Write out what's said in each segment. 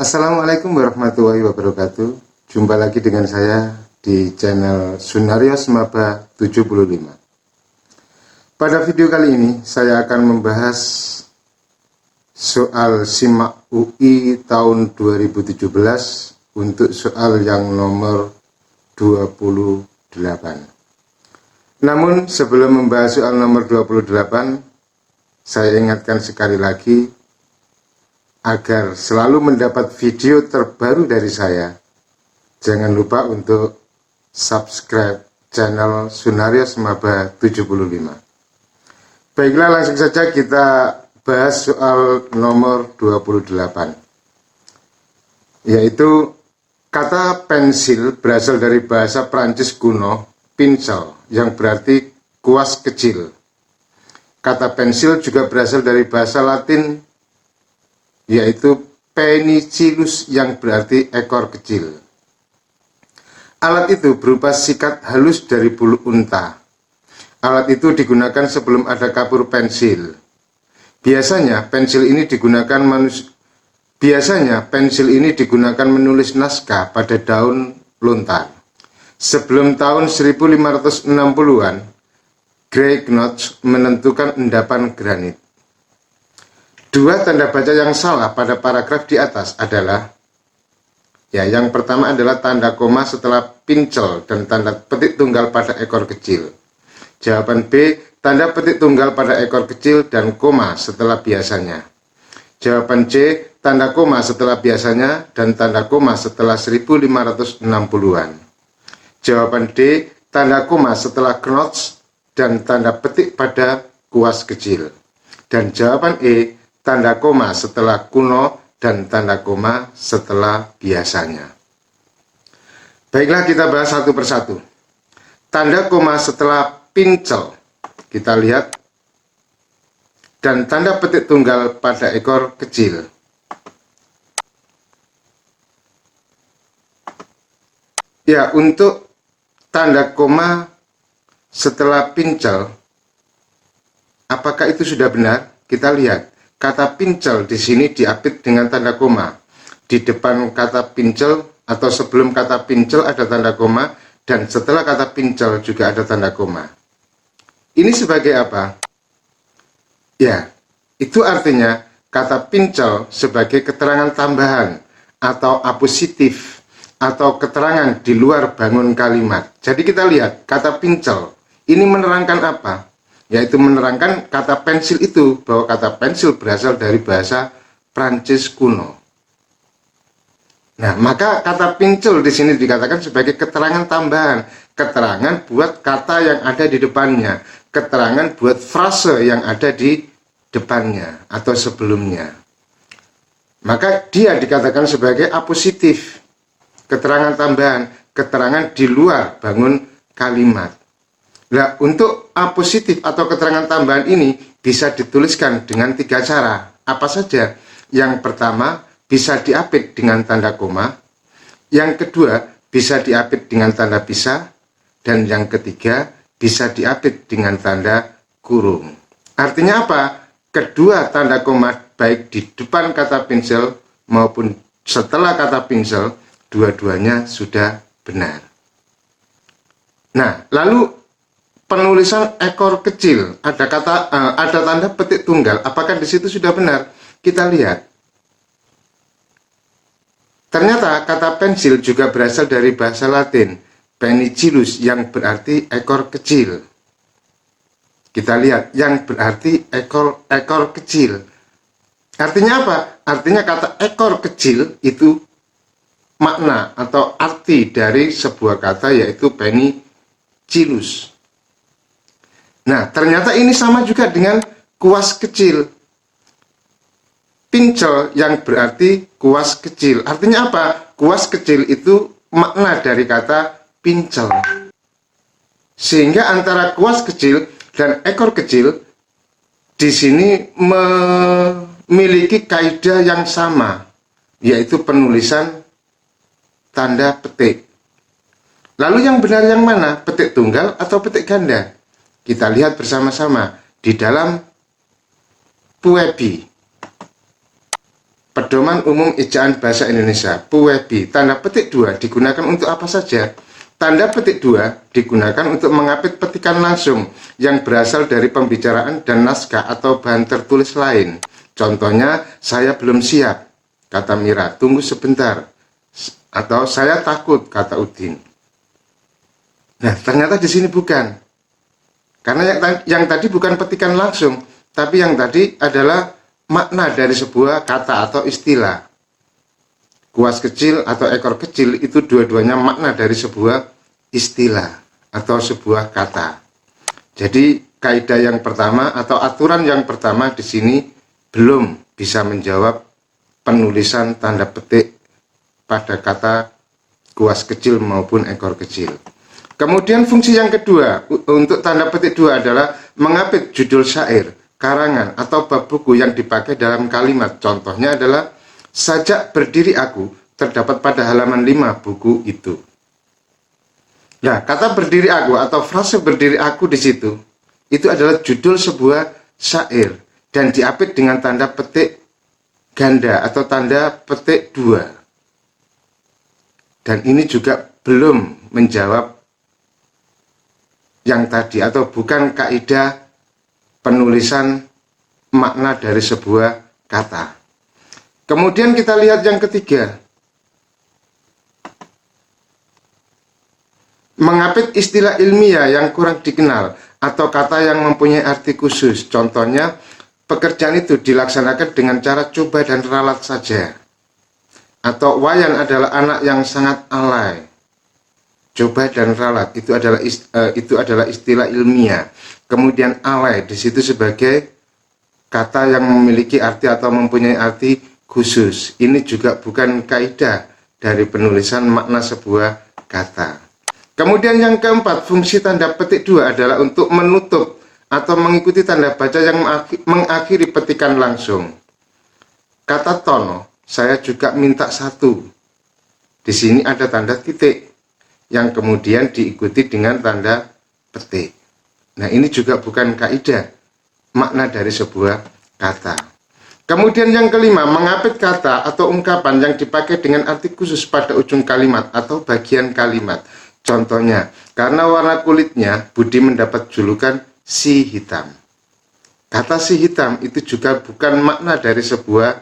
Assalamualaikum warahmatullahi wabarakatuh. Jumpa lagi dengan saya di channel Sunarios Maba 75. Pada video kali ini saya akan membahas soal SIMAK UI tahun 2017 untuk soal yang nomor 28. Namun sebelum membahas soal nomor 28, saya ingatkan sekali lagi agar selalu mendapat video terbaru dari saya, jangan lupa untuk subscribe channel Sunarios Maba 75. Baiklah, langsung saja kita bahas soal nomor 28, yaitu kata pensil berasal dari bahasa Prancis kuno pincel, yang berarti kuas kecil. Kata pensil juga berasal dari bahasa Latin, yaitu penicillus, yang berarti ekor kecil. Alat itu berupa sikat halus dari bulu unta. Alat itu digunakan sebelum ada kapur pensil. Biasanya pensil ini digunakan menulis naskah pada daun lontar. Sebelum tahun 1560-an, Greignoux menentukan endapan granit. Dua tanda baca yang salah pada paragraf di atas adalah, yang pertama adalah tanda koma setelah pincel dan tanda petik tunggal pada ekor kecil. Jawaban B, tanda petik tunggal pada ekor kecil dan koma setelah biasanya. Jawaban C, tanda koma setelah biasanya dan tanda koma setelah 1560-an. Jawaban D, tanda koma setelah knots dan tanda petik pada kuas kecil. Dan jawaban E, tanda koma setelah kuno dan tanda koma setelah biasanya. Baiklah, kita bahas satu persatu. Tanda koma setelah pincel, kita lihat, dan tanda petik tunggal pada ekor kecil. Ya, untuk tanda koma setelah pincel, apakah itu sudah benar? Kita lihat. Kata pincel di sini diapit dengan tanda koma. Di depan kata pincel atau sebelum kata pincel ada tanda koma, dan setelah kata pincel juga ada tanda koma. Ini sebagai apa? Ya, itu artinya kata pincel sebagai keterangan tambahan atau apositif atau keterangan di luar bangun kalimat. Jadi kita lihat kata pincel ini menerangkan apa? Yaitu menerangkan kata pensil itu, bahwa kata pensil berasal dari bahasa Prancis kuno. Nah, maka kata pincel di sini dikatakan sebagai keterangan tambahan, keterangan buat kata yang ada di depannya, keterangan buat frase yang ada di depannya atau sebelumnya. Maka dia dikatakan sebagai apositif, keterangan tambahan, keterangan di luar bangun kalimat. Nah, untuk apositif atau keterangan tambahan ini bisa dituliskan dengan tiga cara. Apa saja? Yang pertama, bisa diapit dengan tanda koma. Yang kedua, bisa diapit dengan tanda pisah. Dan yang ketiga, bisa diapit dengan tanda kurung. Artinya apa? Kedua tanda koma, baik di depan kata pincel maupun setelah kata pincel, dua-duanya sudah benar. Nah, lalu penulisan ekor kecil, ada tanda petik tunggal. Apakah di situ sudah benar? Kita lihat. Ternyata kata pensil juga berasal dari bahasa Latin penicillus, yang berarti ekor kecil. Kita lihat, yang berarti ekor kecil. Artinya apa? Artinya kata ekor kecil itu makna atau arti dari sebuah kata, yaitu penicillus. Nah, ternyata ini sama juga dengan kuas kecil. Pincel yang berarti kuas kecil. Artinya apa? Kuas kecil itu makna dari kata pincel. Sehingga antara kuas kecil dan ekor kecil di sini memiliki kaidah yang sama, yaitu penulisan tanda petik. Lalu yang benar yang mana? Petik tunggal atau petik ganda? Kita lihat bersama-sama di dalam Puebi. Pedoman Umum Ejaan Bahasa Indonesia, PUEBI, tanda petik 2 digunakan untuk apa saja? Tanda petik 2 digunakan untuk mengapit petikan langsung yang berasal dari pembicaraan dan naskah atau bahan tertulis lain. Contohnya, saya belum siap, kata Mira, tunggu sebentar. Atau saya takut, kata Udin. Nah, ternyata di sini bukan. Karena yang tadi bukan petikan langsung, tapi yang tadi adalah makna dari sebuah kata atau istilah. Kuas kecil atau ekor kecil itu dua-duanya makna dari sebuah istilah atau sebuah kata. Jadi kaidah yang pertama atau aturan yang pertama di sini belum bisa menjawab penulisan tanda petik pada kata kuas kecil maupun ekor kecil. Kemudian fungsi yang kedua untuk tanda petik 2 adalah mengapit judul syair, karangan, atau bab buku yang dipakai dalam kalimat. Contohnya adalah, sajak berdiri aku terdapat pada halaman 5 buku itu. Nah, kata berdiri aku atau frase berdiri aku di situ, itu adalah judul sebuah syair dan diapit dengan tanda petik ganda atau tanda petik 2. Dan ini juga belum menjawab yang tadi atau bukan kaidah penulisan makna dari sebuah kata. Kemudian kita lihat yang ketiga. Mengapit istilah ilmiah yang kurang dikenal atau kata yang mempunyai arti khusus. Contohnya, pekerjaan itu dilaksanakan dengan cara coba dan ralat saja. Atau Wayan adalah anak yang sangat alay. Coba dan ralat itu adalah istilah ilmiah. Kemudian alay di situ sebagai kata yang memiliki arti atau mempunyai arti khusus. Ini juga bukan kaidah dari penulisan makna sebuah kata. Kemudian yang keempat, fungsi tanda petik 2 adalah untuk menutup atau mengikuti tanda baca yang mengakhiri petikan langsung. Kata Tono, saya juga minta 1. Di sini ada tanda titik yang kemudian diikuti dengan tanda petik. Nah, ini juga bukan kaidah makna dari sebuah kata. Kemudian yang kelima, mengapit kata atau ungkapan yang dipakai dengan arti khusus pada ujung kalimat atau bagian kalimat. Contohnya, karena warna kulitnya, Budi mendapat julukan si hitam. Kata si hitam itu juga bukan makna dari sebuah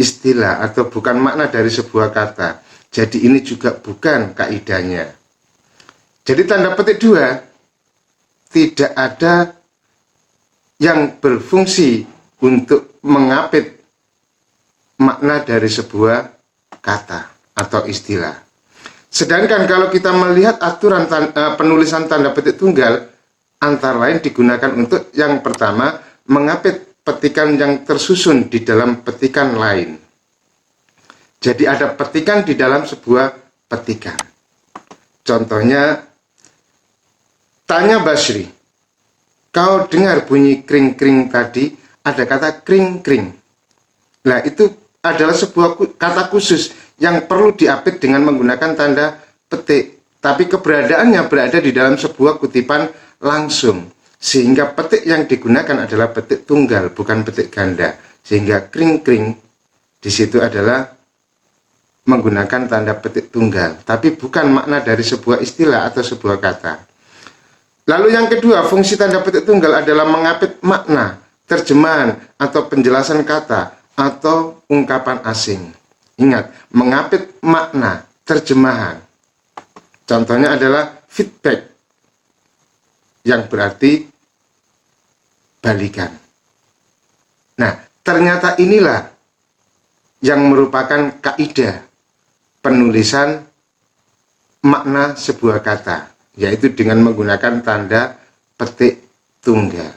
istilah atau bukan makna dari sebuah kata. Jadi ini juga bukan kaidahnya. Jadi tanda petik 2 tidak ada yang berfungsi untuk mengapit makna dari sebuah kata atau istilah. Sedangkan kalau kita melihat aturan penulisan tanda petik tunggal, antara lain digunakan untuk yang pertama, mengapit petikan yang tersusun di dalam petikan lain. Jadi ada petikan di dalam sebuah petikan. Contohnya, tanya Basri, kau dengar bunyi kring-kring tadi, ada kata kring-kring. Nah, itu adalah sebuah kata khusus yang perlu diapit dengan menggunakan tanda petik. Tapi keberadaannya berada di dalam sebuah kutipan langsung. Sehingga petik yang digunakan adalah petik tunggal, bukan petik ganda. Sehingga kring-kring di situ adalah menggunakan tanda petik tunggal, tapi bukan makna dari sebuah istilah atau sebuah kata. Lalu yang kedua, fungsi tanda petik tunggal adalah mengapit makna, terjemahan, atau penjelasan kata, atau ungkapan asing. Ingat, mengapit makna, terjemahan. Contohnya adalah feedback, yang berarti balikan. Nah, ternyata inilah yang merupakan kaidah penulisan makna sebuah kata, yaitu dengan menggunakan tanda petik tunggal.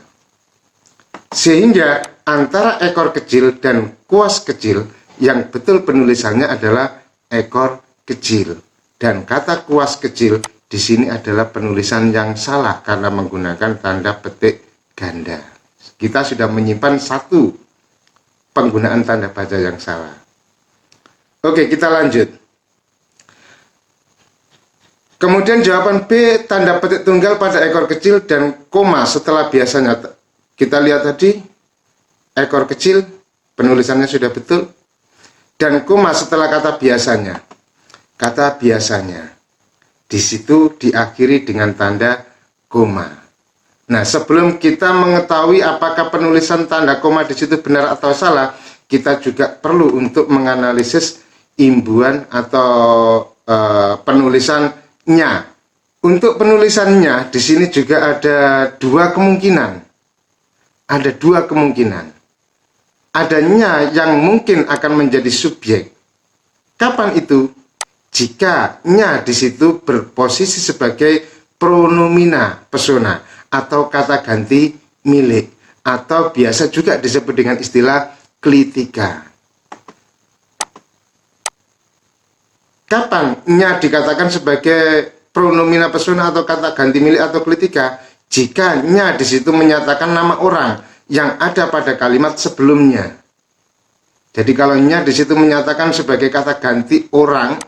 Sehingga antara ekor kecil dan kuas kecil yang betul penulisannya adalah ekor kecil. Dan kata kuas kecil di sini adalah penulisan yang salah karena menggunakan tanda petik ganda. Kita sudah menyimpan 1 penggunaan tanda baca yang salah. Oke, kita lanjut. Kemudian jawaban B, tanda petik tunggal pada ekor kecil dan koma setelah biasanya. Kita lihat tadi, ekor kecil penulisannya sudah betul. dan koma setelah kata biasanya. Kata biasanya di situ diakhiri dengan tanda koma. Nah, sebelum kita mengetahui apakah penulisan tanda koma di situ benar atau salah, kita juga perlu untuk menganalisis imbuhan atau penulisan nya. Untuk penulisannya di sini juga ada dua kemungkinan. Ada dua kemungkinan. Adanya yang mungkin akan menjadi subjek. Kapan itu? Jika nya di situ berposisi sebagai pronomina persona atau kata ganti milik, atau biasa juga disebut dengan istilah klitika. Kapan nya dikatakan sebagai pronomina persona atau kata ganti milik atau klitika? Jika nya di situ menyatakan nama orang yang ada pada kalimat sebelumnya. Jadi kalau nya di situ menyatakan sebagai kata ganti orang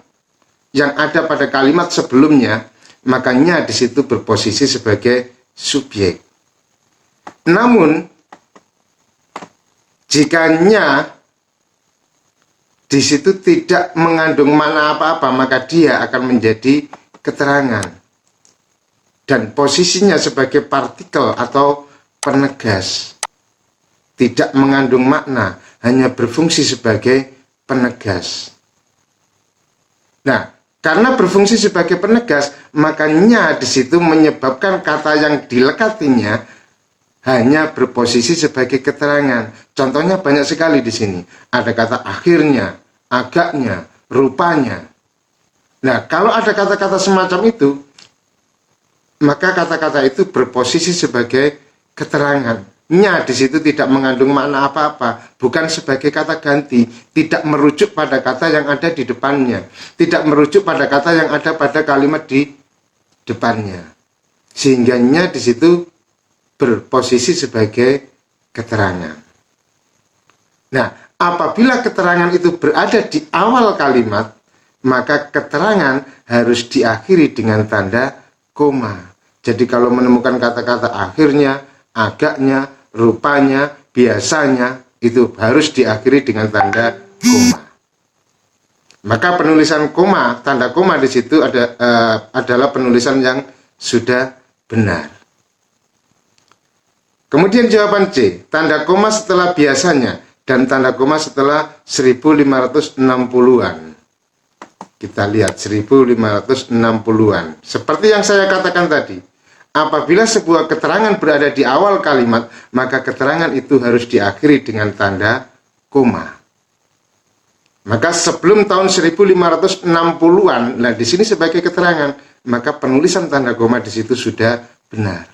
yang ada pada kalimat sebelumnya, maka nya di situ berposisi sebagai subjek. Namun jika nya di situ tidak mengandung makna apa-apa, maka dia akan menjadi keterangan dan posisinya sebagai partikel atau penegas, tidak mengandung makna, hanya berfungsi sebagai penegas. Nah, karena berfungsi sebagai penegas, makanya di situ menyebabkan kata yang dilekatinya hanya berposisi sebagai keterangan. Contohnya banyak sekali di sini. Ada kata akhirnya, agaknya, rupanya. Nah, kalau ada kata-kata semacam itu, maka kata-kata itu berposisi sebagai keterangan. Nya di situ tidak mengandung makna apa-apa, bukan sebagai kata ganti, tidak merujuk pada kata yang ada di depannya, tidak merujuk pada kata yang ada pada kalimat di depannya, sehingga nya di situ berposisi sebagai keterangan. Nah, apabila keterangan itu berada di awal kalimat, maka keterangan harus diakhiri dengan tanda koma. Jadi kalau menemukan kata-kata akhirnya, agaknya, rupanya, biasanya, itu harus diakhiri dengan tanda koma. Maka penulisan koma, tanda koma di situ adalah penulisan yang sudah benar. Kemudian jawaban C, tanda koma setelah biasanya dan tanda koma setelah 1560-an. Kita lihat 1560-an. Seperti yang saya katakan tadi, apabila sebuah keterangan berada di awal kalimat, maka keterangan itu harus diakhiri dengan tanda koma. Maka sebelum tahun 1560-an, nah di sini sebagai keterangan, maka penulisan tanda koma di situ sudah benar.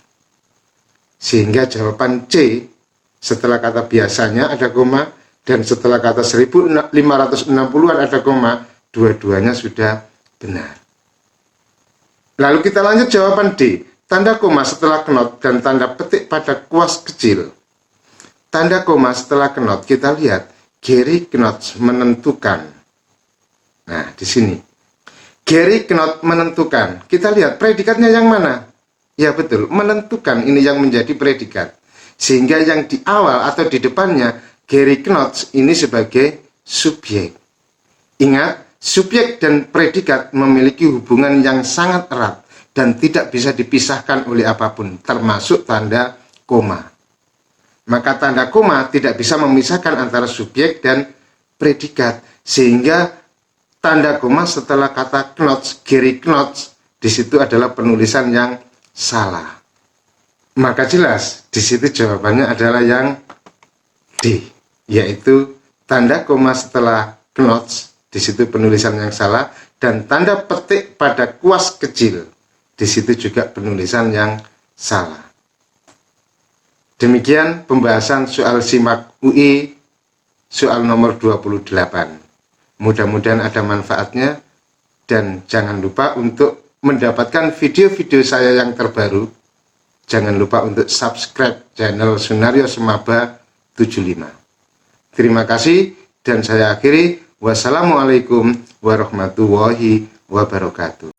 Sehingga jawaban C, setelah kata biasanya ada koma, dan setelah kata 1560-an ada koma, dua-duanya sudah benar. Lalu kita lanjut jawaban D. Tanda koma setelah knot dan tanda petik pada kuas kecil. Tanda koma setelah knot kita lihat Gary Knot menentukan. Nah, di sini Gary Knot menentukan. Kita lihat predikatnya yang mana? Ya betul, menentukan ini yang menjadi predikat. Sehingga yang di awal atau di depannya Gary Knot ini sebagai subjek. Ingat, subjek dan predikat memiliki hubungan yang sangat erat dan tidak bisa dipisahkan oleh apapun, termasuk tanda koma. Maka tanda koma tidak bisa memisahkan antara subjek dan predikat, sehingga tanda koma setelah kata Knots, Gary Knots, di situ adalah penulisan yang salah. Maka jelas di situ jawabannya adalah yang D, yaitu tanda koma setelah Knots, di situ penulisan yang salah, dan tanda petik pada kuas kecil, di situ juga penulisan yang salah. Demikian pembahasan soal SIMAK UI soal nomor 28. Mudah-mudahan ada manfaatnya, dan jangan lupa untuk mendapatkan video-video saya yang terbaru. Jangan lupa untuk subscribe channel Sunario Semaba 75. Terima kasih, dan saya akhiri. Wassalamualaikum warahmatullahi wabarakatuh.